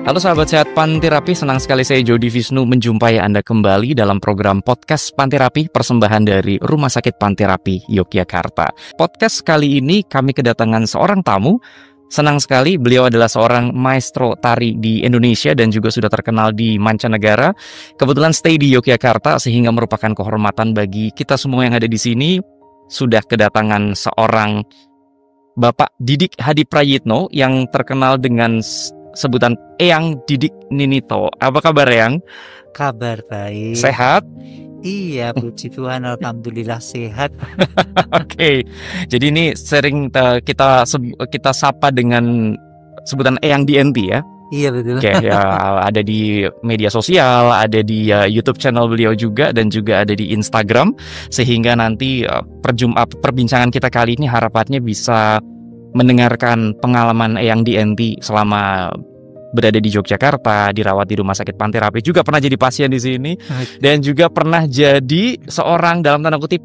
Halo sahabat sehat Panterapi, senang sekali saya Jody Visnu menjumpai Anda kembali dalam program podcast Panterapi, persembahan dari Rumah Sakit Panterapi Yogyakarta. Podcast kali ini kami kedatangan seorang tamu. Senang sekali, beliau adalah seorang maestro tari di Indonesia dan juga sudah terkenal di mancanegara. Kebetulan stay di Yogyakarta sehingga merupakan kehormatan bagi kita semua yang ada di sini. Sudah kedatangan seorang Bapak Didik Hadi Prayitno yang terkenal dengan sebutan Eyang Didik Ninito. Apa kabar, Eyang? Kabar baik. Sehat? Iya, puji Tuhan, alhamdulillah sehat. Oke. Jadi ini sering kita sapa dengan sebutan Eyang DNT ya. Iya betul. Oke, ya ada di media sosial, ada di YouTube channel beliau juga dan juga ada di Instagram, sehingga nanti perbincangan kita kali ini harapannya bisa mendengarkan pengalaman Eyang DNT selama berada di Yogyakarta, dirawat di Rumah Sakit Panterapi, juga pernah jadi pasien di sini dan juga pernah jadi seorang dalam tanda kutip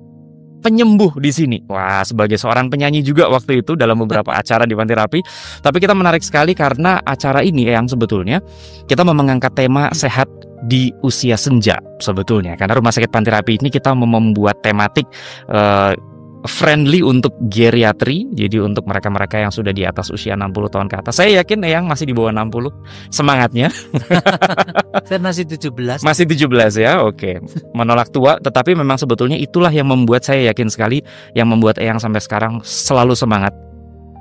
penyembuh di sini. Wah, sebagai seorang penyanyi juga waktu itu dalam beberapa acara di Panterapi. Tapi kita menarik sekali karena acara ini yang sebetulnya kita mengangkat tema sehat di usia senja sebetulnya. Karena Rumah Sakit Panterapi ini kita membuat tematik friendly untuk geriatri. Jadi untuk mereka-mereka yang sudah di atas usia 60 tahun ke atas. Saya yakin Eyang masih di bawah 60 semangatnya. Saya masih 17. Masih 17 ya, oke. Menolak tua, tetapi memang sebetulnya itulah yang membuat saya yakin sekali, yang membuat Eyang sampai sekarang selalu semangat.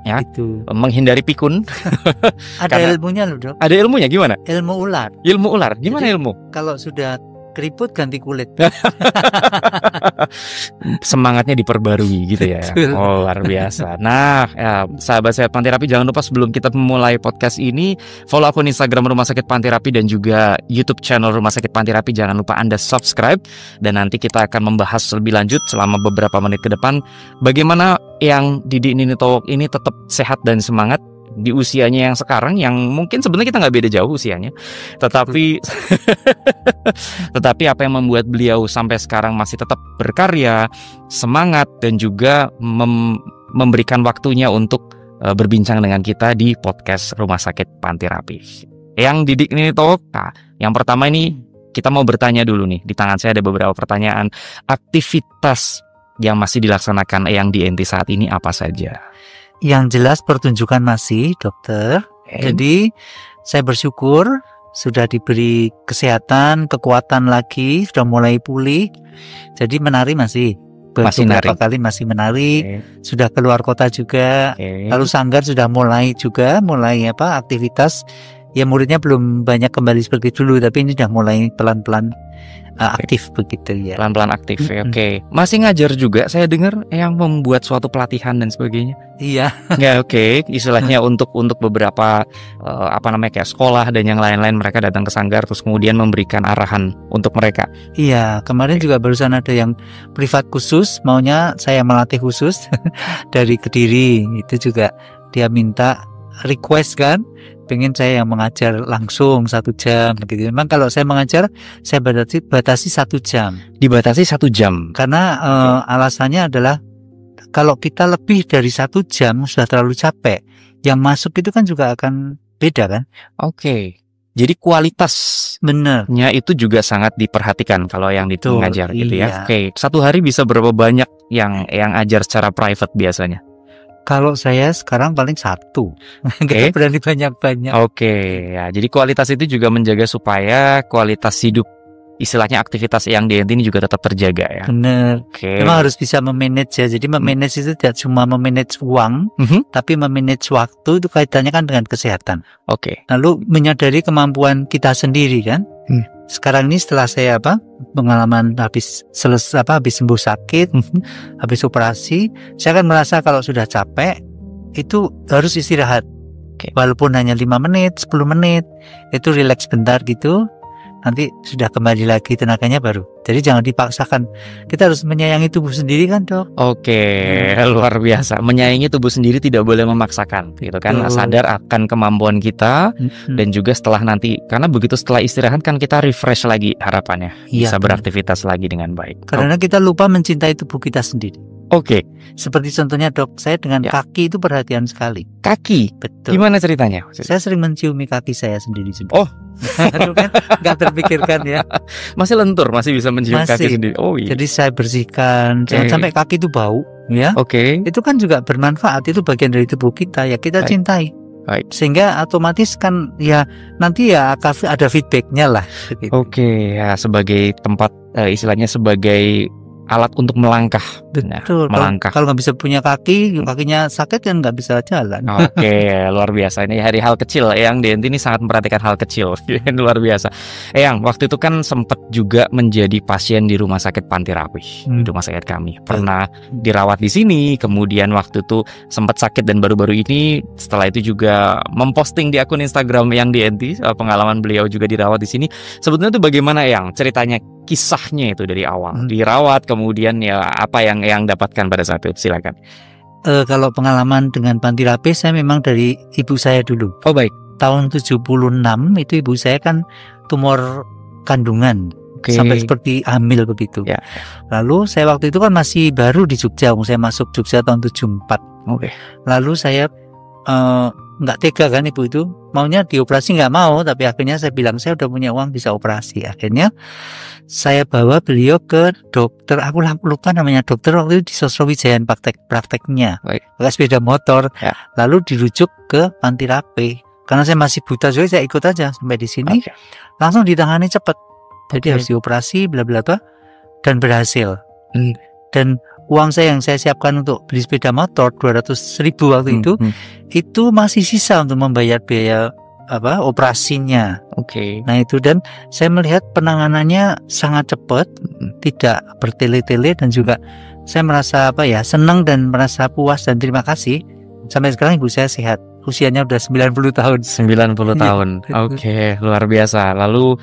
Ya, itu menghindari pikun. ada ilmunya loh, Dok. Ada ilmunya gimana? Ilmu ular. Ilmu ular, gimana Jadi, ilmu? Kalau sudah keriput ganti kulit. Semangatnya diperbarui gitu ya. Oh, luar biasa. Nah, ya, sahabat sehat Panterapi, jangan lupa sebelum kita memulai podcast ini, follow akun Instagram Rumah Sakit Panterapi dan juga YouTube channel Rumah Sakit Panterapi. Jangan lupa Anda subscribe, dan nanti kita akan membahas lebih lanjut selama beberapa menit ke depan bagaimana Eyang Didik Ninito ini tetap sehat dan semangat di usianya yang sekarang, yang mungkin sebenarnya kita nggak beda jauh usianya, tetapi apa yang membuat beliau sampai sekarang masih tetap berkarya, semangat, dan juga memberikan waktunya untuk berbincang dengan kita di podcast Rumah Sakit Panterapi. Yang Didik Ninito, yang pertama ini kita mau bertanya dulu nih. Di tangan saya ada beberapa pertanyaan. Aktivitas yang masih dilaksanakan Eyang DNT saat ini apa saja? Yang jelas pertunjukan masih, dokter. Jadi saya bersyukur sudah diberi kesehatan, kekuatan lagi, sudah mulai pulih. Jadi menari masih beberapa kali masih menari. Sudah keluar kota juga. Lalu sanggar sudah mulai aktivitas. Ya muridnya belum banyak kembali seperti dulu, tapi ini sudah mulai pelan-pelan aktif begitu ya. Pelan-pelan aktif ya. Oke. Masih ngajar juga saya dengar yang membuat suatu pelatihan dan sebagainya. Iya. Ya, oke. Istilahnya untuk beberapa kayak sekolah dan yang lain-lain, mereka datang ke sanggar terus kemudian memberikan arahan untuk mereka. Iya, kemarin juga barusan ada yang privat khusus, maunya saya melatih khusus dari Kediri. Itu juga dia minta request kan, pengen saya yang mengajar langsung 1 jam gitu. Memang kalau saya mengajar saya batasi 1 jam. Dibatasi 1 jam. Karena alasannya adalah kalau kita lebih dari 1 jam sudah terlalu capek. Yang masuk itu kan juga akan beda kan? Oke. Jadi kualitasnya itu juga sangat diperhatikan kalau yang mengajar gitu ya. Oke. 1 hari bisa berapa banyak yang ajar secara private biasanya? Kalau saya sekarang paling 1, nggak berani banyak-banyak. Oke, ya. Jadi kualitas itu juga menjaga supaya kualitas hidup, istilahnya aktivitas yang DNT ini juga tetap terjaga ya. Bener. Memang harus bisa memanage ya. Jadi memanage itu tidak cuma memanage uang, tapi memanage waktu, itu kaitannya kan dengan kesehatan. Oke. Lalu menyadari kemampuan kita sendiri kan. Sekarang ini setelah saya pengalaman habis sembuh sakit, habis operasi, saya kan merasa kalau sudah capek itu harus istirahat. Walaupun hanya 5 menit, 10 menit, itu relax bentar gitu. Nanti sudah kembali lagi tenaganya baru. Jadi jangan dipaksakan. Kita harus menyayangi tubuh sendiri kan, Dok? Oke, luar biasa. Menyayangi tubuh sendiri tidak boleh memaksakan, gitu kan? Sadar akan kemampuan kita dan juga setelah nanti, karena begitu setelah istirahat kan kita refresh lagi harapannya, bisa beraktivitas lagi dengan baik. Karena kita lupa mencintai tubuh kita sendiri. Oke, Seperti contohnya dok, saya dengan Ya. kaki itu perhatian sekali. kaki. Betul. Gimana ceritanya? Saya sering menciumi kaki saya sendiri juga. Oh. Itu kan nggak terpikirkan ya. Masih lentur, masih bisa mencium kaki Masih. sendiri. Oh iya. Jadi saya bersihkan, jangan Oke. sampai kaki itu bau, ya. Oke. Itu kan juga bermanfaat, itu bagian dari tubuh kita ya, kita Baik. cintai. Baik. Sehingga otomatis kan ya nanti ya akan ada feedbacknya lah. Begitu. Oke, ya sebagai tempat istilahnya sebagai alat untuk melangkah. Nah, Betul. melangkah. Kalau nggak bisa punya kaki, kakinya sakit kan nggak bisa jalan. Oke, luar biasa. Ini hari hal kecil. Eyang Denti ini sangat memperhatikan hal kecil. Luar biasa. Eyang, waktu itu kan sempat juga menjadi pasien di rumah sakit Panti Rapih, di rumah sakit kami. Pernah dirawat di sini, kemudian waktu itu sempat sakit dan baru-baru ini setelah itu juga memposting di akun Instagram Eyang Denti pengalaman beliau juga dirawat di sini. Sebetulnya itu bagaimana Eyang? Ceritanya, kisahnya itu dari awal dirawat, kemudian ya apa yang Eyang dapatkan pada saat itu? Silakan. Kalau pengalaman dengan Panti Rapih, saya memang dari ibu saya dulu. Oh baik. Tahun 76 itu ibu saya kan tumor kandungan. Oke. Sampai seperti hamil begitu. Ya. Lalu saya waktu itu kan masih baru di Jogja, saya masuk Jogja tahun 74. Oke. Lalu saya nggak tega kan ibu itu, maunya dioperasi nggak mau, tapi akhirnya saya bilang saya udah punya uang bisa operasi. Akhirnya saya bawa beliau ke dokter, aku lupa namanya dokter waktu itu di Sosrowijayan prakteknya, Baik. pakai sepeda motor. Ya. Lalu dirujuk ke Panti Rapih. Karena saya masih buta, jadi saya ikut aja sampai di sini. Oke. Langsung ditangani cepat. Jadi Oke. harus dioperasi, bla bla bla, dan berhasil. Hmm. Dan uang saya yang saya siapkan untuk beli sepeda motor 200.000 waktu itu masih sisa untuk membayar biaya operasinya. Oke. Nah itu, dan saya melihat penanganannya sangat cepat, tidak bertele-tele, dan juga saya merasa senang dan merasa puas dan terima kasih. Sampai sekarang ibu saya sehat. Usianya udah 90 tahun. 90 tahun. Oke, luar biasa. Lalu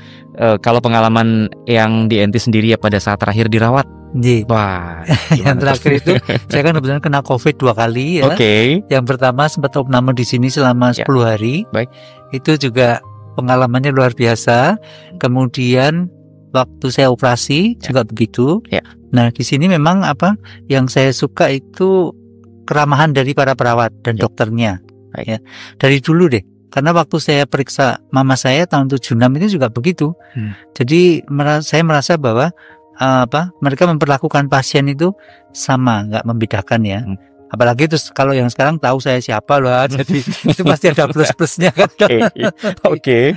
kalau pengalaman yang di Enti sendiri ya pada saat terakhir dirawat. Wah, yang terakhir itu saya kan kebetulan kena COVID 2 kali ya. Oke. Yang pertama sempat opname di sini selama 10 hari. Baik. Itu juga pengalamannya luar biasa. Kemudian waktu saya operasi juga begitu. Ya. Nah, di sini memang yang saya suka itu keramahan dari para perawat dan dokternya. Baik. Ya. Dari dulu deh. Karena waktu saya periksa mama saya tahun 76 itu juga begitu. Jadi saya merasa bahwa mereka memperlakukan pasien itu sama, nggak membedakan ya. Apalagi terus kalau yang sekarang tahu saya siapa loh, jadi itu pasti ada plus-plusnya kan. Oke.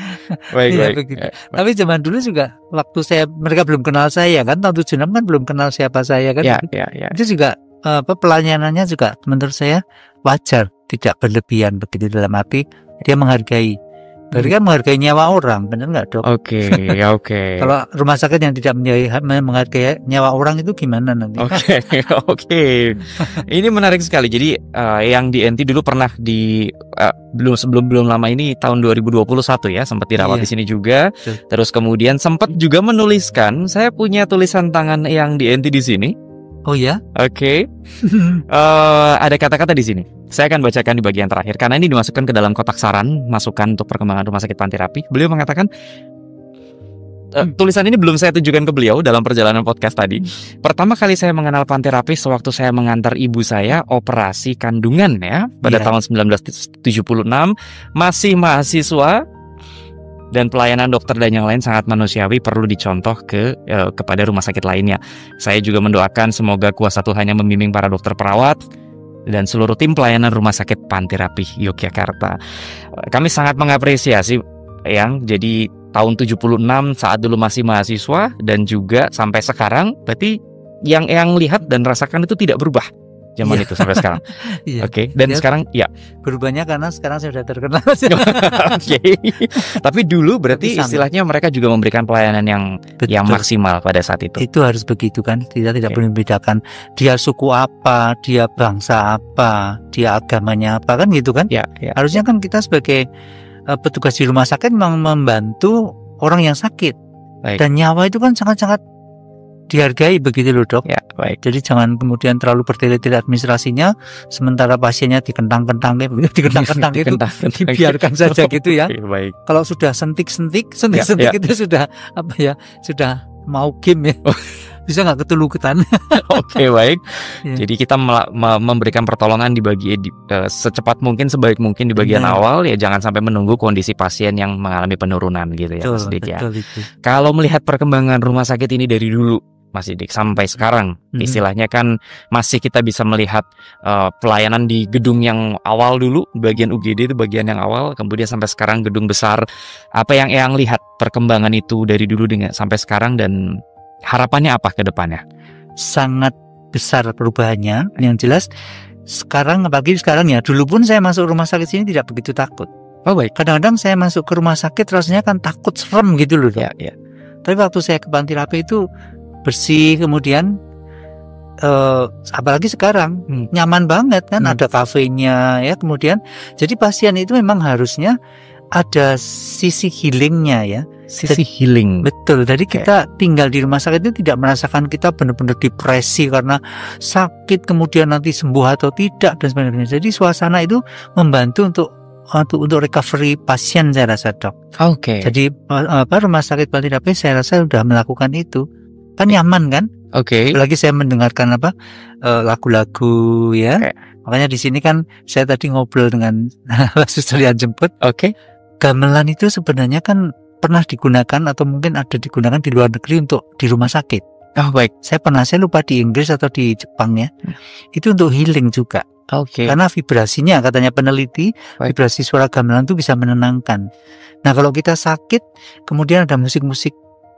Baik. Tapi zaman dulu juga waktu mereka belum kenal saya kan, tahun 76 kan belum kenal siapa saya kan. Ya. Itu juga pelayanannya juga menurut saya wajar, tidak berlebihan begitu, dalam arti dia menghargai. Berarti kan menghargai nyawa orang, benar nggak dok? Oke. Kalau rumah sakit yang tidak menghargai nyawa orang itu gimana nanti? Oke. Ini menarik sekali. Jadi yang di Enti dulu pernah belum lama ini tahun 2021 ya, sempat dirawat di sini juga. Terus kemudian sempat juga menuliskan, saya punya tulisan tangan yang di Enti di sini. Oh ya? Oke. Ada kata-kata di sini. Saya akan bacakan di bagian terakhir karena ini dimasukkan ke dalam kotak saran masukan untuk perkembangan rumah sakit Panti Rapih. Beliau mengatakan, tulisan ini belum saya tujukan ke beliau dalam perjalanan podcast tadi. Pertama kali saya mengenal Panti Rapih sewaktu saya mengantar ibu saya operasi kandungan ya pada tahun 1976, masih mahasiswa. Dan pelayanan dokter dan yang lain sangat manusiawi, perlu dicontoh kepada rumah sakit lainnya. Saya juga mendoakan semoga kuasa Tuhan yang membimbing para dokter perawat dan seluruh tim pelayanan rumah sakit Panti Rapih Yogyakarta. Kami sangat mengapresiasi yang jadi tahun 76 saat dulu masih mahasiswa dan juga sampai sekarang, berarti yang lihat dan rasakan itu tidak berubah zaman itu sampai sekarang. Oke. Dan sekarang berubahnya karena sekarang saya sudah terkenal. Oke. Tapi dulu berarti istilahnya mereka juga memberikan pelayanan yang maksimal pada saat itu. Itu harus begitu kan. Kita tidak boleh membedakan dia suku apa, dia bangsa apa, dia agamanya apa, kan gitu kan. Harusnya kan kita sebagai petugas di rumah sakit memang membantu orang yang sakit. Dan nyawa itu kan sangat-sangat dihargai begitu loh dok. Jadi jangan kemudian terlalu bertele-tele administrasinya, sementara pasiennya dikentang-kentang itu dibiarkan saja gitu ya. Kalau sudah sentik-sentik itu sudah sudah mau game ya. bisa nggak ketulukutan. Oke, baik. Ya. Jadi kita memberikan pertolongan secepat mungkin, sebaik mungkin di bagian Benar. awal ya, jangan sampai menunggu kondisi pasien yang mengalami penurunan gitu ya, Mas Betul, Dik ya. betul itu. Kalau melihat perkembangan rumah sakit ini dari dulu, Mas Dik, sampai sekarang, istilahnya kan masih kita bisa melihat pelayanan di gedung yang awal dulu, bagian UGD itu bagian yang awal, kemudian sampai sekarang gedung besar. Apa yang Eyang lihat perkembangan itu dari dulu dengan sampai sekarang, dan harapannya apa ke depannya? Sangat besar perubahannya. Yang jelas sekarang, apalagi sekarang ya, dulu pun saya masuk rumah sakit sini tidak begitu takut. Oh baik. Kadang-kadang saya masuk ke rumah sakit rasanya kan takut, serem gitu loh. Ya, ya. Tapi waktu saya ke panti terapi itu bersih, kemudian apalagi sekarang nyaman banget kan, ada kafenya ya, kemudian jadi pasien itu memang harusnya ada sisi healingnya ya. Sisi healing. Betul, jadi kita tinggal di rumah sakit itu tidak merasakan kita benar-benar depresi karena sakit kemudian nanti sembuh atau tidak dan sebagainya. Jadi suasana itu membantu untuk recovery pasien, saya rasa, Dok. Oke. Jadi rumah sakit panti terapi saya rasa sudah melakukan itu. Kan nyaman kan? Oke. Apalagi saya mendengarkan lagu-lagu ya. Makanya di sini kan saya tadi ngobrol dengan suster yang jemput. Oke. Gamelan itu sebenarnya kan pernah digunakan atau mungkin ada digunakan di luar negeri untuk di rumah sakit. Oh baik. Saya lupa di Inggris atau di Jepang ya. Itu untuk healing juga. Oke. Karena vibrasinya, katanya peneliti, vibrasi suara gamelan itu bisa menenangkan. Nah kalau kita sakit, kemudian ada musik-musik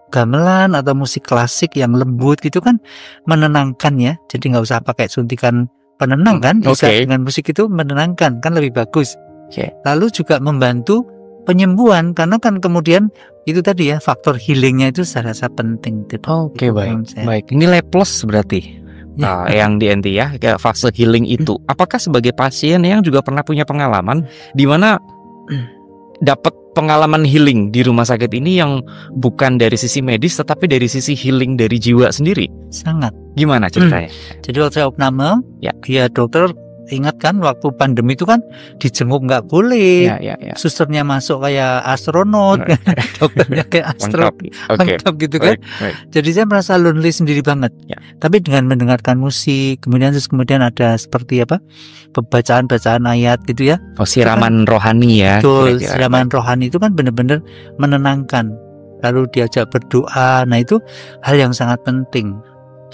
gamelan atau musik klasik yang lembut gitu kan menenangkan ya. Jadi nggak usah pakai suntikan penenang kan, bisa dengan musik itu menenangkan kan, lebih bagus. Lalu juga membantu penyembuhan, karena kan kemudian itu tadi ya, faktor healingnya itu saya rasa penting. Oke, baik. Nilai plus berarti yang di NT ya, kayak fase healing itu. Apakah sebagai pasien yang juga pernah punya pengalaman di mana dapat pengalaman healing di rumah sakit ini yang bukan dari sisi medis tetapi dari sisi healing dari jiwa sendiri? Sangat. Gimana ceritanya? Jadi waktu saya opname, ya dokter ingat kan waktu pandemi itu kan dijenguk nggak boleh, susternya masuk kayak astronot, dokternya kayak astronot, lengkap gitu kan. Jadi saya merasa lonely sendiri banget. Tapi dengan mendengarkan musik, kemudian ada seperti pembacaan ayat gitu ya. Siraman rohani ya. Betul, siraman rohani itu kan benar-benar menenangkan. Lalu diajak berdoa, nah itu hal yang sangat penting.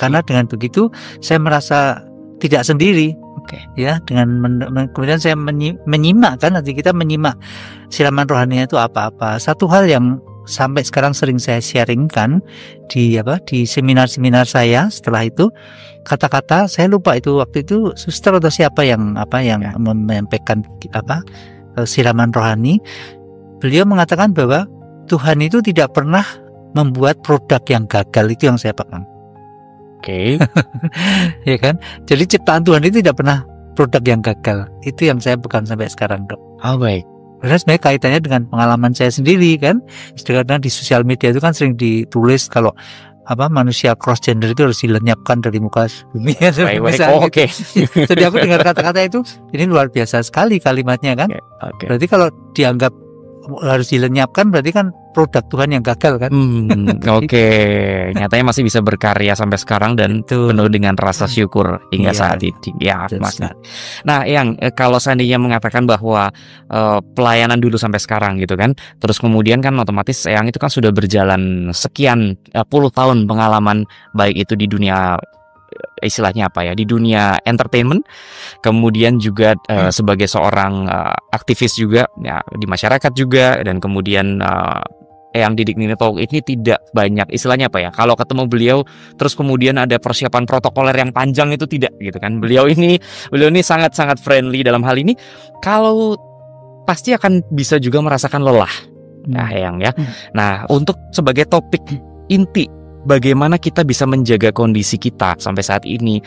Karena dengan begitu saya merasa tidak sendiri. Ya, dengan kemudian saya menyimak kan, nanti kita menyimak siraman rohaninya itu apa-apa. Satu hal yang sampai sekarang sering saya sharingkan di seminar-seminar saya, setelah itu kata-kata saya lupa itu waktu itu suster atau siapa yang menyampaikan siraman rohani. Beliau mengatakan bahwa Tuhan itu tidak pernah membuat produk yang gagal, itu yang saya pegang. Ya kan, jadi ciptaan Tuhan itu tidak pernah produk yang gagal. Itu yang saya pegang sampai sekarang, Dok. Oh baik. Karena sebenarnya kaitannya dengan pengalaman saya sendiri kan. Karena di sosial media itu kan sering ditulis kalau manusia cross gender itu harus dilenyapkan dari muka bumi. Oke. Jadi aku dengar kata-kata itu, ini luar biasa sekali kalimatnya kan. Berarti kalau dianggap harus dilenyapkan berarti kan produk Tuhan yang gagal kan. Nyatanya masih bisa berkarya sampai sekarang dan penuh dengan rasa syukur hingga saat ini. Ya, Mas. Nah, yang kalau seandainya mengatakan bahwa pelayanan dulu sampai sekarang gitu kan, terus kemudian kan otomatis yang itu kan sudah berjalan sekian puluh tahun pengalaman, baik itu di dunia istilahnya di dunia entertainment, kemudian juga sebagai seorang aktivis juga ya di masyarakat juga, dan kemudian yang Didik Nini Talk ini tidak banyak istilahnya kalau ketemu beliau terus kemudian ada persiapan protokoler yang panjang, itu tidak gitu kan. Beliau ini sangat-sangat friendly dalam hal ini. Kalau pasti akan bisa juga merasakan lelah Eyang ya. Nah, untuk sebagai topik inti, bagaimana kita bisa menjaga kondisi kita sampai saat ini,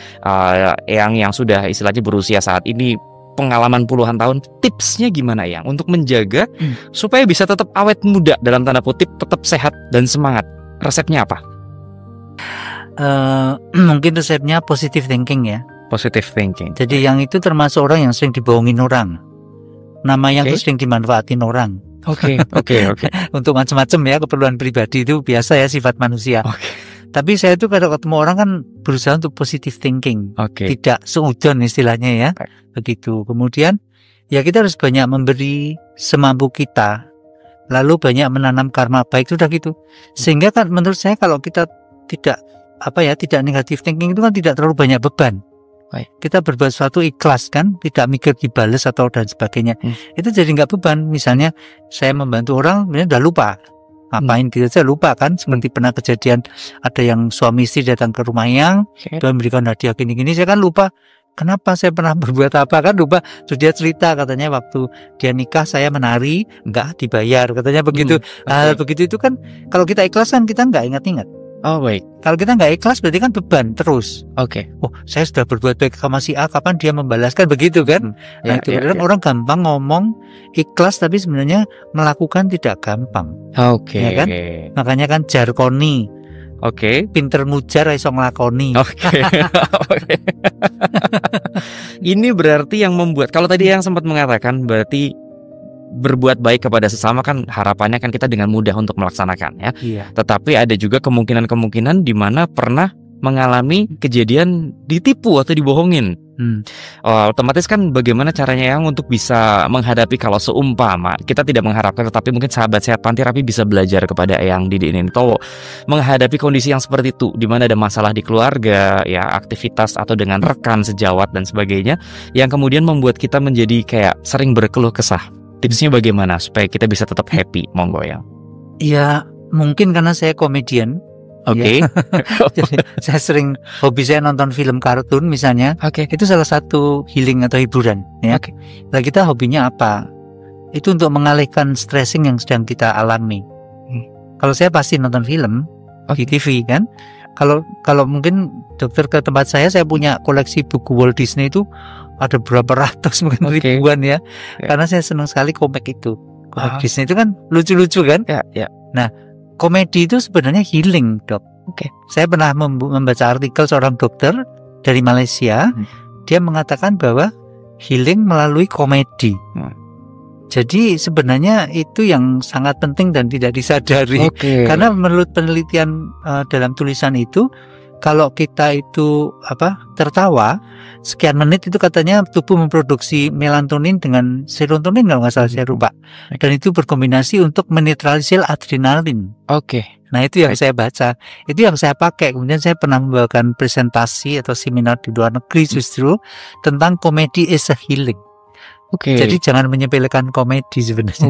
yang sudah istilahnya berusia saat ini, pengalaman puluhan tahun, tipsnya gimana untuk menjaga supaya bisa tetap awet muda dalam tanda kutip, tetap sehat dan semangat? Resepnya apa? Mungkin resepnya positive thinking ya. Positive thinking. Jadi yang itu termasuk orang yang sering dibohongin orang, nama yang sering dimanfaatin orang. Oke. Untuk macam-macam ya, keperluan pribadi itu biasa ya, sifat manusia. Tapi saya tuh kalau ketemu orang kan berusaha untuk positive thinking, Oke. tidak seudon istilahnya ya, Baik. begitu. Kemudian ya kita harus banyak memberi semampu kita, lalu banyak menanam karma baik, sudah gitu. Sehingga kan menurut saya kalau kita tidak tidak negative thinking itu kan tidak terlalu banyak beban. Baik. Kita berbuat sesuatu ikhlas kan, tidak mikir dibales atau dan sebagainya. Itu jadi nggak beban. Misalnya saya membantu orang, kemudian udah lupa ngapain, gitu aja lupa kan. Seperti pernah kejadian ada yang suami istri datang ke rumah yang dan memberikan hadiah gini-gini, saya kan lupa kenapa saya pernah berbuat apa, kan lupa. Terus dia cerita katanya waktu dia nikah saya menari nggak dibayar, katanya begitu. Hal begitu itu kan kalau kita ikhlas kan kita nggak ingat-ingat. Oh baik. Kalau kita nggak ikhlas berarti kan beban terus. Oke. Oh, saya sudah berbuat baik sama si A, kapan dia membalaskan, begitu kan? Nah, itu kadang orang gampang ngomong ikhlas tapi sebenarnya melakukan tidak gampang. Oke. Ya kan? Makanya kan jarkoni. Oke. Pinter ngujar iso nglakoni. Oke. Ini berarti yang membuat, kalau tadi yang sempat mengatakan berarti berbuat baik kepada sesama kan harapannya kan kita dengan mudah untuk melaksanakan ya. Iya. Tetapi ada juga kemungkinan-kemungkinan di mana pernah mengalami kejadian ditipu atau dibohongin. Otomatis kan bagaimana caranya yang untuk bisa menghadapi kalau seumpama kita tidak mengharapkan, tetapi mungkin sahabat sehat Panti Rapih bisa belajar kepada Eyang Didi Nintowo menghadapi kondisi yang seperti itu, di mana ada masalah di keluarga, ya aktivitas atau dengan rekan sejawat dan sebagainya, yang kemudian membuat kita menjadi kayak sering berkeluh kesah. Tipsnya bagaimana supaya kita bisa tetap happy, monggo ya? Ya mungkin karena saya komedian. Oke. Jadi saya sering, hobi saya nonton film kartun misalnya. Oke. Itu salah satu healing atau hiburan ya. Oke. Nah, kita hobinya apa? Itu untuk mengalihkan stressing yang sedang kita alami. Kalau saya pasti nonton film di TV kan. Kalau mungkin dokter ke tempat saya punya koleksi buku Walt Disney itu ada berapa ratus mungkin ribuan ya. Karena saya senang sekali komik itu. Komik Disney itu kan lucu-lucu kan? Ya. Nah, komedi itu sebenarnya healing, Dok. Oke. Saya pernah membaca artikel seorang dokter dari Malaysia. Dia mengatakan bahwa healing melalui komedi. Jadi sebenarnya itu yang sangat penting dan tidak disadari. Karena menurut penelitian dalam tulisan itu, kalau kita itu tertawa sekian menit itu katanya tubuh memproduksi melatonin dengan serotonin kalau nggak salah saya lupa, dan itu berkombinasi untuk menetralisir adrenalin. Nah itu yang saya baca, itu yang saya pakai. Kemudian saya pernah membawakan presentasi atau seminar di luar negeri justru tentang komedi is a healing. Jadi jangan menyepelekan komedi sebenarnya.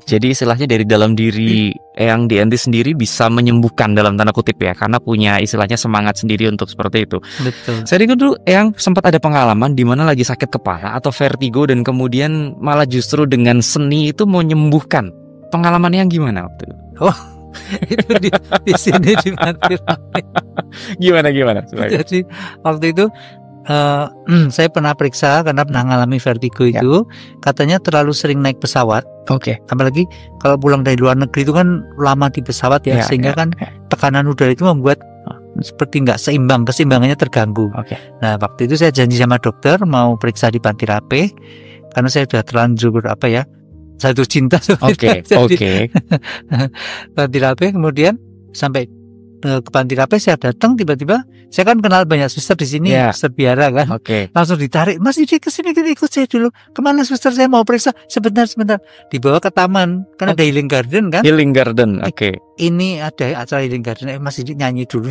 Jadi istilahnya dari dalam diri Eyang Dianti sendiri bisa menyembuhkan dalam tanda kutip ya, karena punya istilahnya semangat sendiri untuk seperti itu. Betul. Saya dengar dulu Eyang sempat ada pengalaman di mana lagi sakit kepala atau vertigo dan kemudian malah justru dengan seni itu menyembuhkan. Pengalamannya yang gimana waktu itu? Itu di sini di Panti Rapih. Gimana? Jadi waktu itu saya pernah periksa karena pernah mengalami vertigo itu, katanya terlalu sering naik pesawat. Apalagi kalau pulang dari luar negeri itu kan lama di pesawat ya, sehingga kan tekanan udara itu membuat seperti nggak seimbang, keseimbangannya terganggu. Nah waktu itu saya janji sama dokter mau periksa di Panti Rapih karena saya sudah terlanjur jatuh cinta. Panti Rapih, kemudian sampai ke Panti Rapih saya datang, tiba-tiba saya kan kenal banyak suster di sini, suster biara kan, langsung ditarik, Mas ini kesini, ikut saya dulu. Kemana suster, saya mau periksa. Sebentar, dibawa ke taman, kan ada healing garden kan. Healing garden, ini ada acara healing garden, Mas ini nyanyi dulu.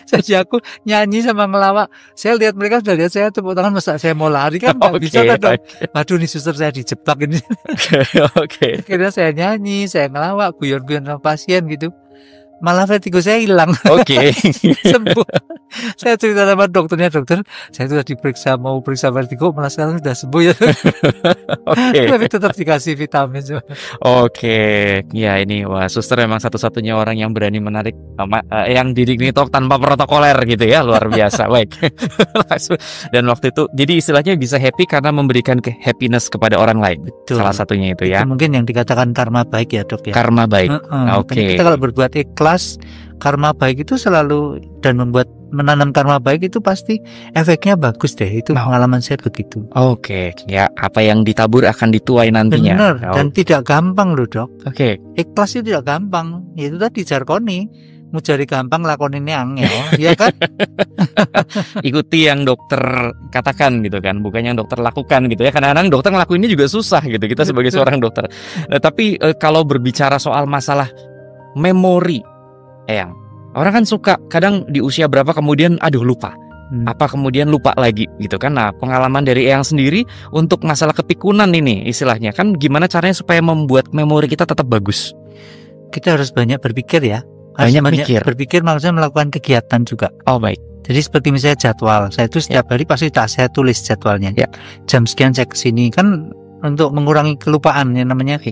Jadi aku nyanyi sama ngelawak. Saya lihat mereka sudah lihat saya tepuk tangan, masa saya mau lari kan nggak bisa kan dong. Waduh nih suster saya dijebak ini. Akhirnya saya nyanyi, saya ngelawak, guyon-guyon sama pasien gitu. Malah vertigo saya hilang. Sembuh. Saya cerita sama dokternya, dokter saya sudah diperiksa, mau periksa vertigo, malah sekarang sudah sembuh ya. Tapi tetap dikasih vitamin. Ya ini wah suster memang satu-satunya orang yang berani menarik yang Didi Nintowo tanpa protokoler gitu ya, luar biasa. Baik. Dan waktu itu jadi istilahnya bisa happy karena memberikan happiness kepada orang lain. Betul. Salah satunya itu ya. Itu mungkin yang dikatakan karma baik ya, Dok ya. Karma baik. Kita kalau berbuat ikhlas, karma baik itu selalu, dan menanam karma baik itu pasti efeknya bagus deh. Itu pengalaman saya begitu. Ya apa yang ditabur akan dituai nantinya. Benar, dan tidak gampang loh, Dok. Ikhlas itu tidak gampang. Itu tadi jarkoni. mau cari gampang lakoninnya angel, ya kan? Ikuti yang dokter katakan gitu kan, bukan yang dokter lakukan gitu ya. Kadang-kadang dokter ngelakuinnya juga susah gitu, kita sebagai seorang dokter. Nah, tapi kalau berbicara soal masalah memori, Eyang, orang kan suka kadang di usia berapa kemudian aduh lupa. Apa kemudian lupa lagi gitu kan. Nah, pengalaman dari Eyang sendiri untuk masalah kepikunan ini istilahnya kan gimana caranya supaya membuat memori kita tetap bagus? Kita harus banyak berpikir ya. Banyak berpikir maksudnya melakukan kegiatan juga. Oh baik. Jadi seperti misalnya jadwal, saya itu setiap hari pasti saya tulis jadwalnya. Ya. Jam sekian saya kesini kan untuk mengurangi kelupaan yang namanya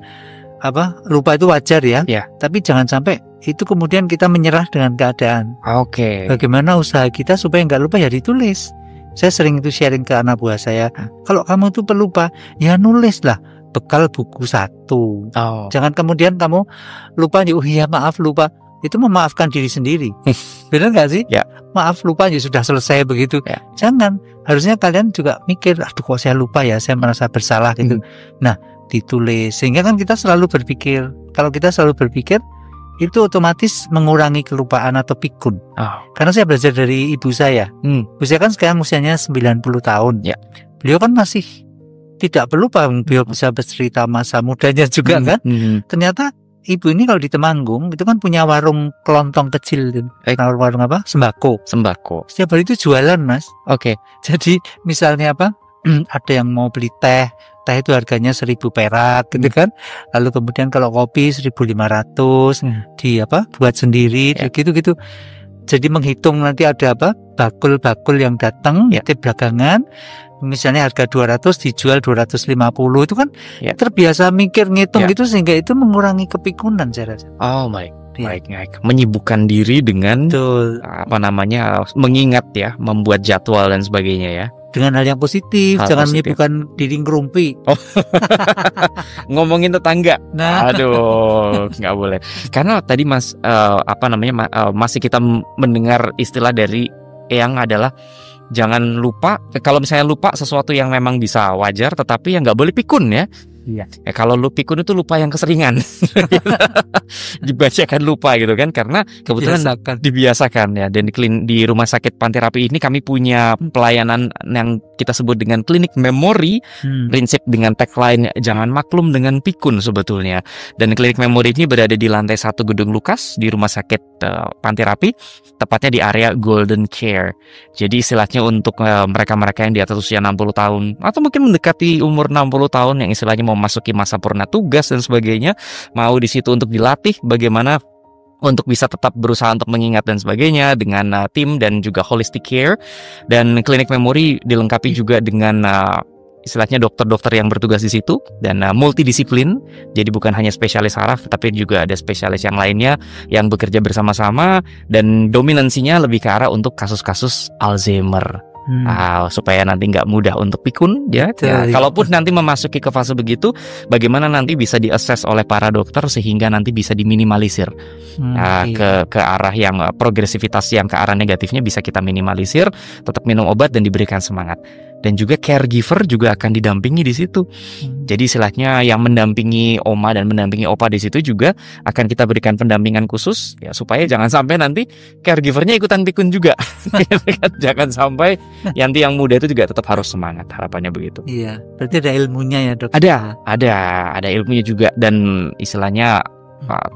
lupa itu wajar ya. Tapi jangan sampai itu kemudian kita menyerah dengan keadaan. Oke. Bagaimana usaha kita supaya nggak lupa ya ditulis. Saya sering itu sharing ke anak buah saya. Kalau kamu itu pelupa, ya nulis lah. Bekal buku 1. Jangan kemudian kamu lupa, oh iya maaf lupa. Itu memaafkan diri sendiri. Benar nggak sih? Ya. Maaf lupa ya sudah selesai begitu. Ya. Jangan. Harusnya kalian juga mikir, aduh kok saya lupa ya, saya merasa bersalah gitu. Nah, ditulis sehingga kan kita selalu berpikir. Kalau kita selalu berpikir, itu otomatis mengurangi kelupaan atau pikun. Karena saya belajar dari ibu saya. Ibu saya kan sekarang usianya 90 tahun. Ya. Beliau kan masih tidak pelupa, beliau bisa bercerita masa mudanya juga kan. Ternyata ibu ini kalau di Temanggung itu kan punya warung kelontong kecil, warung apa? Sembako. Setiap hari itu jualan, Mas. Oke. Jadi misalnya ada yang mau beli teh itu harganya 1.000 perak gitu kan. Lalu kemudian kalau kopi 1.500 buat sendiri gitu. Jadi menghitung nanti ada bakul-bakul yang datang tip dagangan. Misalnya harga 200 dijual 250 itu kan terbiasa mikir ngitung gitu sehingga itu mengurangi kepikunan saya rasa. Oh baik. Menyibukkan diri dengan mengingat ya, membuat jadwal dan sebagainya ya. Dengan hal yang positif, jangan menyibukkan diri ngerumpi. Ngomongin tetangga. Nah, aduh, nggak boleh. Karena tadi Mas masih kita mendengar istilah dari Eyang adalah jangan lupa. Kalau misalnya lupa sesuatu yang memang bisa wajar, tetapi yang nggak boleh pikun ya. Iya. Kalau lu pikun itu lupa yang keseringan. Dibacakan lupa gitu kan, karena kebetulan dibiasakan ya. Dan di Rumah Sakit Panterapi ini kami punya pelayanan yang kita sebut dengan klinik memori. Prinsip dengan tagline jangan maklum dengan pikun sebetulnya. Dan klinik memori ini berada di lantai 1 Gedung Lukas di Rumah Sakit Panterapi, tepatnya di area Golden Care. Jadi istilahnya untuk mereka-mereka yang di atas usia 60 tahun atau mungkin mendekati umur 60 tahun yang istilahnya mau memasuki masa purna tugas dan sebagainya, mau di situ untuk dilatih bagaimana untuk bisa tetap berusaha untuk mengingat dan sebagainya dengan tim dan juga holistic care. Dan klinik memori dilengkapi juga dengan istilahnya dokter-dokter yang bertugas di situ dan multidisiplin. Jadi bukan hanya spesialis saraf, tapi juga ada spesialis yang lainnya yang bekerja bersama-sama, dan dominansinya lebih ke arah untuk kasus-kasus Alzheimer. Supaya nanti nggak mudah untuk pikun ya. Kalaupun nanti memasuki ke fase begitu, bagaimana nanti bisa diakses oleh para dokter sehingga nanti bisa diminimalisir ke arah yang progresivitas yang ke arah negatifnya bisa kita minimalisir, tetap minum obat dan diberikan semangat. Dan juga caregiver juga akan didampingi di situ. Jadi istilahnya yang mendampingi oma dan mendampingi opa di situ juga akan kita berikan pendampingan khusus ya, supaya jangan sampai nanti caregivernya ikutan pikun juga. Jangan sampai nanti yang muda itu juga tetap harus semangat, harapannya begitu. Iya, berarti ada ilmunya ya, Dok. Ada ilmunya juga, dan istilahnya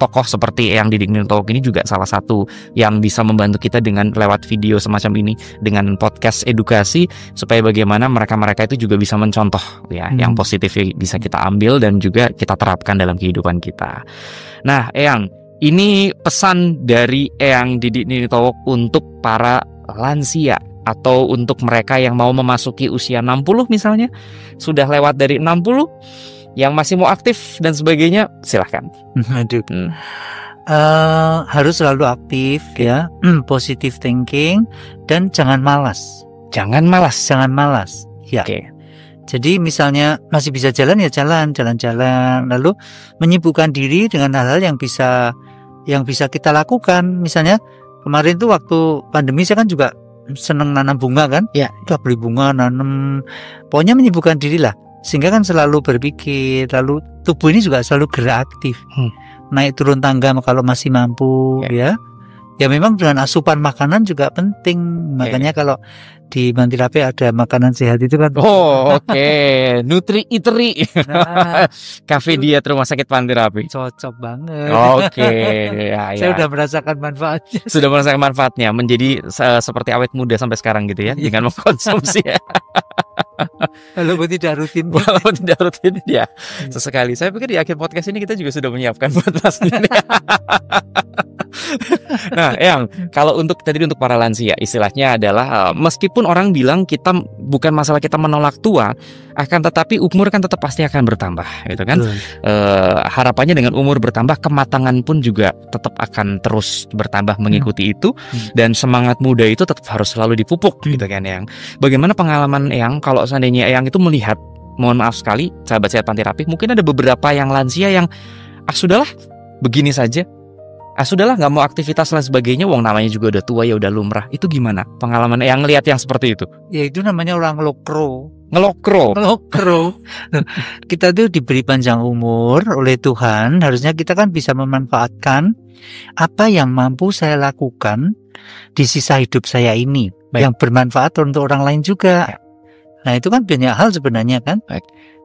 tokoh seperti yang Didik Nirtowok ini juga salah satu yang bisa membantu kita dengan lewat video semacam ini, dengan podcast edukasi, supaya bagaimana mereka-mereka itu juga bisa mencontoh ya, yang positif bisa kita ambil dan juga kita terapkan dalam kehidupan kita. Nah, Eyang, ini pesan dari Eyang Didik Nirtowok untuk para lansia atau untuk mereka yang mau memasuki usia 60 misalnya, sudah lewat dari 60, yang masih mau aktif dan sebagainya, silahkan. Harus selalu aktif ya, positive thinking, dan jangan malas. Jangan malas. Ya. Jadi misalnya masih bisa jalan ya jalan-jalan, lalu menyibukkan diri dengan hal-hal yang bisa kita lakukan. Misalnya kemarin tuh waktu pandemi saya kan juga seneng nanam bunga kan, udah beli bunga, nanam, pokoknya menyibukkan diri lah. Sehingga kan selalu berpikir, lalu tubuh ini juga selalu gerak aktif, naik turun tangga kalau masih mampu ya. Ya memang dengan asupan makanan juga penting. Makanya kalau di Mantirapi ada makanan sehat itu kan. Oh, oke. Nutri Eatery. Nah, Cafe itu diet Rumah Sakit Pantirapi. cocok banget. Oke, ya, Saya ya. udah merasakan manfaatnya. Sudah merasakan manfaatnya, menjadi seperti awet muda sampai sekarang gitu ya, dengan mengkonsumsi ya. Walaupun tidak rutin. Walaupun tidak rutin ya. Sesekali. Saya pikir di akhir podcast ini kita juga sudah menyiapkan buat Mas ini. Nah, kalau untuk para lansia, istilahnya adalah meskipun orang bilang kita bukan masalah kita menolak tua, akan tetapi umur kan tetap pasti akan bertambah, gitu kan? Harapannya dengan umur bertambah, kematangan pun juga tetap akan terus bertambah mengikuti itu, dan semangat muda itu tetap harus selalu dipupuk, gitu kan, Eyang. Bagaimana pengalaman Eyang kalau seandainya Eyang itu melihat, mohon maaf sekali, sahabat sehat Pantirapi, mungkin ada beberapa yang lansia yang sudahlah, begini saja. Sudahlah, nggak mau aktivitas dan sebagainya, wong namanya juga udah tua ya, udah lumrah. Itu gimana pengalaman yang lihat yang seperti itu? Ya itu namanya orang ngelokro. Kita tuh diberi panjang umur oleh Tuhan. Harusnya kita kan bisa memanfaatkan apa yang mampu saya lakukan di sisa hidup saya ini. Yang bermanfaat untuk orang lain juga. Nah itu kan banyak hal sebenarnya kan.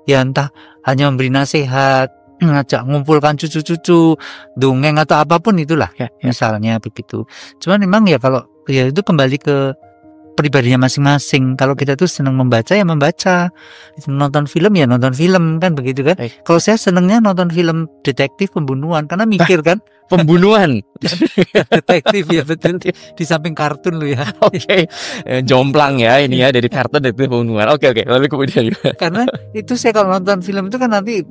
Ya entah hanya memberi nasihat, ngajak ngumpulkan cucu-cucu, dongeng atau apapun itulah, misalnya begitu. Cuman memang ya kalau ya itu kembali ke pribadinya masing-masing. Kalau kita tuh senang membaca ya membaca, nonton film ya nonton film kan begitu kan. Kalau saya senangnya nonton film detektif pembunuhan karena mikir kan. Pembunuhan detektif ya betul, di samping kartun lu ya. Oke. Jomplang ya ini ya, dari kartun detektif pembunuhan. Oke. Lalu kemudian karena itu saya kalau nonton film itu kan nanti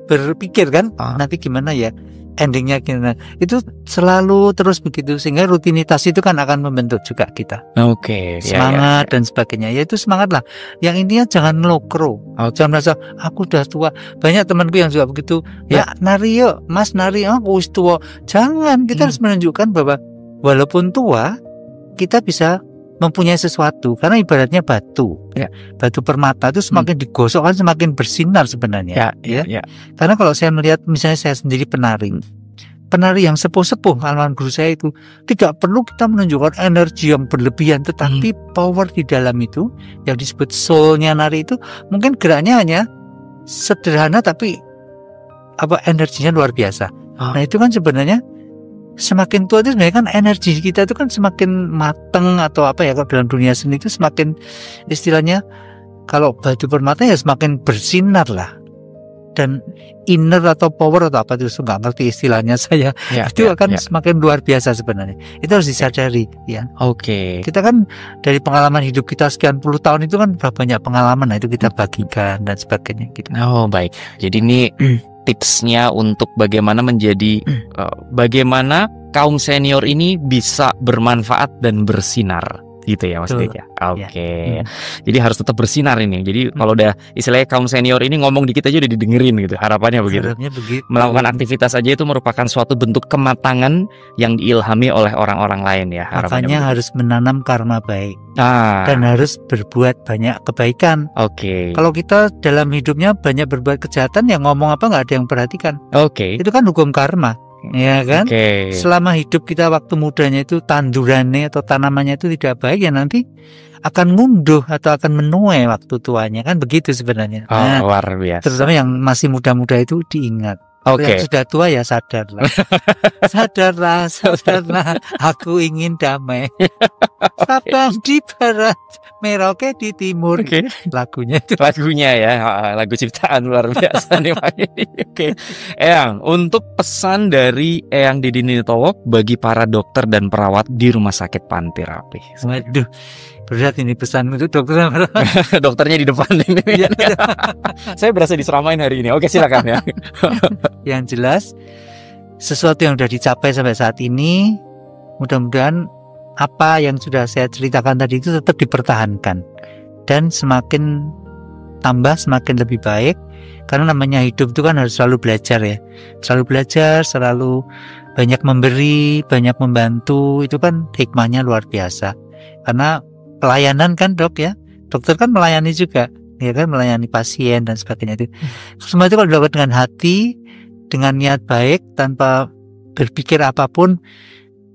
berpikir kan nanti gimana ya endingnya gimana, itu selalu terus begitu, sehingga rutinitas itu kan akan membentuk juga kita. Semangat dan sebagainya, ya itu semangat lah. Yang intinya jangan ngelokro, jangan merasa aku udah tua. Banyak temanku yang juga begitu, nari yuk mas, nari aku tua. Jangan, kita harus menunjukkan bahwa walaupun tua kita bisa mempunyai sesuatu, karena ibaratnya batu, batu permata itu semakin digosok kan semakin bersinar sebenarnya. Karena kalau saya melihat misalnya saya sendiri penari yang sepuh-sepuh, almarhum guru saya itu tidak perlu kita menunjukkan energi yang berlebihan, tetapi power di dalam itu yang disebut soulnya nari itu mungkin geraknya hanya sederhana tapi energinya luar biasa. Nah itu kan sebenarnya semakin tua itu sebenarnya kan energi kita itu kan semakin mateng atau kalau dalam dunia seni itu semakin istilahnya kalau batu permata ya semakin bersinar lah, dan inner atau power atau apa itu nggak ngerti istilahnya saya, itu akan semakin luar biasa sebenarnya. Itu harus disadari ya. Kita kan dari pengalaman hidup kita sekian puluh tahun itu kan banyak pengalaman, nah itu kita bagikan dan sebagainya gitu. Baik. Jadi ini tipsnya untuk bagaimana menjadi bagaimana kaum senior ini bisa bermanfaat dan bersinar gitu ya Mas Dik ya. Jadi harus tetap bersinar ini. Jadi kalau udah istilahnya kaum senior ini ngomong dikit aja udah didengerin gitu. Harapannya begitu. Melakukan aktivitas aja itu merupakan suatu bentuk kematangan yang diilhami oleh orang-orang lain ya. Makanya harus menanam karma baik. Dan harus berbuat banyak kebaikan. Kalau kita dalam hidupnya banyak berbuat kejahatan, yang ngomong apa nggak ada yang perhatikan. Itu kan hukum karma. Ya kan, selama hidup kita waktu mudanya itu tandurannya atau tanamannya itu tidak baik, ya nanti akan ngunduh atau akan menuai waktu tuanya, kan begitu sebenarnya. Luar biasa. Terutama yang masih muda-muda itu diingat. Yang sudah tua ya sadarlah. Sadarlah, aku ingin damai. Sabang di barat, Merauke di timur. Lagunya ya, lagu ciptaan luar biasa nih Pak. Eyang, untuk pesan dari Eyang Didi Nitowo bagi para dokter dan perawat di Rumah Sakit Pantirapi. Waduh, berat ini pesan itu dokter. Dokternya di depan ini. Saya berasa diseramain hari ini. Silakan ya. Yang jelas, sesuatu yang sudah dicapai sampai saat ini, mudah-mudahan apa yang sudah saya ceritakan tadi itu tetap dipertahankan dan semakin tambah semakin lebih baik, karena namanya hidup itu kan harus selalu belajar ya, selalu banyak memberi, banyak membantu, itu kan hikmahnya luar biasa. Karena pelayanan kan dokter kan melayani juga, ya kan, melayani pasien dan sebagainya itu. Semua itu kalau dilakukan dengan hati, dengan niat baik, tanpa berpikir apapun,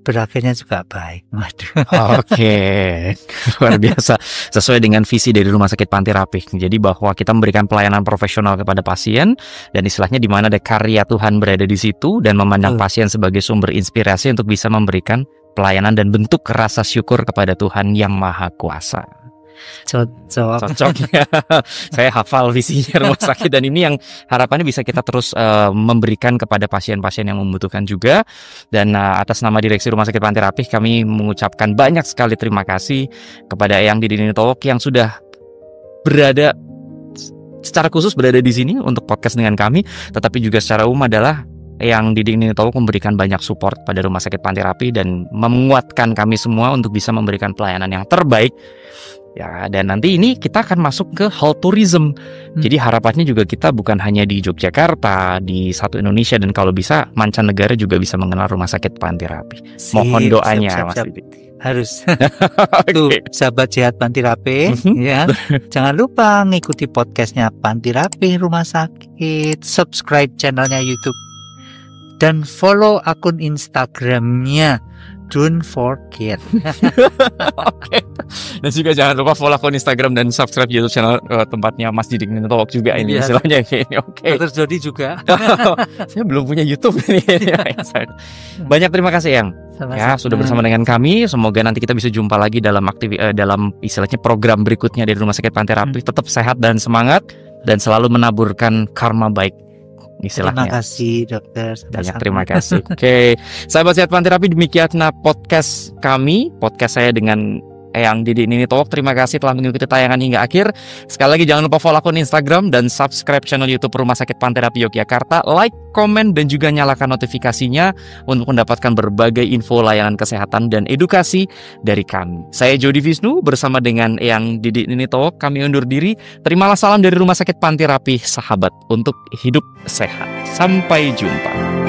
berakhirnya juga baik. Waduh. Oke, luar biasa. Sesuai dengan visi dari Rumah Sakit Panti Rapih. Jadi bahwa kita memberikan pelayanan profesional kepada pasien dan istilahnya di mana ada karya Tuhan berada di situ dan memandang pasien sebagai sumber inspirasi untuk bisa memberikan pelayanan dan bentuk rasa syukur kepada Tuhan yang Maha Kuasa. Cocoknya. Saya hafal visinya rumah sakit dan ini yang harapannya bisa kita terus memberikan kepada pasien-pasien yang membutuhkan juga. Dan atas nama Direksi Rumah Sakit Panti Rapih kami mengucapkan banyak sekali terima kasih kepada Eyang Didi Ninitowok yang sudah berada secara khusus berada di sini untuk podcast dengan kami, tetapi juga secara umum adalah Eyang Didi Ninitowok memberikan banyak support pada Rumah Sakit Panti Rapih dan menguatkan kami semua untuk bisa memberikan pelayanan yang terbaik. Ya, dan nanti ini kita akan masuk ke hal tourism. Jadi harapannya juga kita bukan hanya di Yogyakarta, di satu Indonesia, dan kalau bisa mancanegara juga bisa mengenal Rumah Sakit Panti Rapih. Mohon doanya, Mas Didi. Harus. Tuh, sahabat sehat Panti Rapih, ya. Jangan lupa ngikuti podcastnya Panti Rapih Rumah Sakit, subscribe channelnya YouTube, dan follow akun Instagramnya. Don't forget. Oke. Dan juga jangan lupa follow akun Instagram dan subscribe YouTube channel tempatnya Mas Didi Ninitowok juga ini istilahnya ini. Oke. Terus Dodi juga. Saya belum punya YouTube ini. Banyak terima kasih Yang. Ya sudah bersama dengan kami. Semoga nanti kita bisa jumpa lagi dalam dalam istilahnya program berikutnya dari Rumah Sakit Panti Rapih. Tetap sehat dan semangat dan selalu menaburkan karma baik. Istilahnya. Terima kasih dokter. Banyak terima kasih. Oke, sahabat sehat Panti Rapih, demikian podcast kami, podcast saya dengan Eyang Didi Ninitowok. Terima kasih telah mengikuti tayangan hingga akhir. Sekali lagi jangan lupa follow akun Instagram dan subscribe channel YouTube Rumah Sakit Panti Rapih Yogyakarta. Like, komen, dan juga nyalakan notifikasinya untuk mendapatkan berbagai info layanan kesehatan dan edukasi dari kami. Saya Jody Visnu bersama dengan Eyang Didi Ninitowok. Kami undur diri. Terimalah salam dari Rumah Sakit Panti Rapih, sahabat untuk hidup sehat. Sampai jumpa.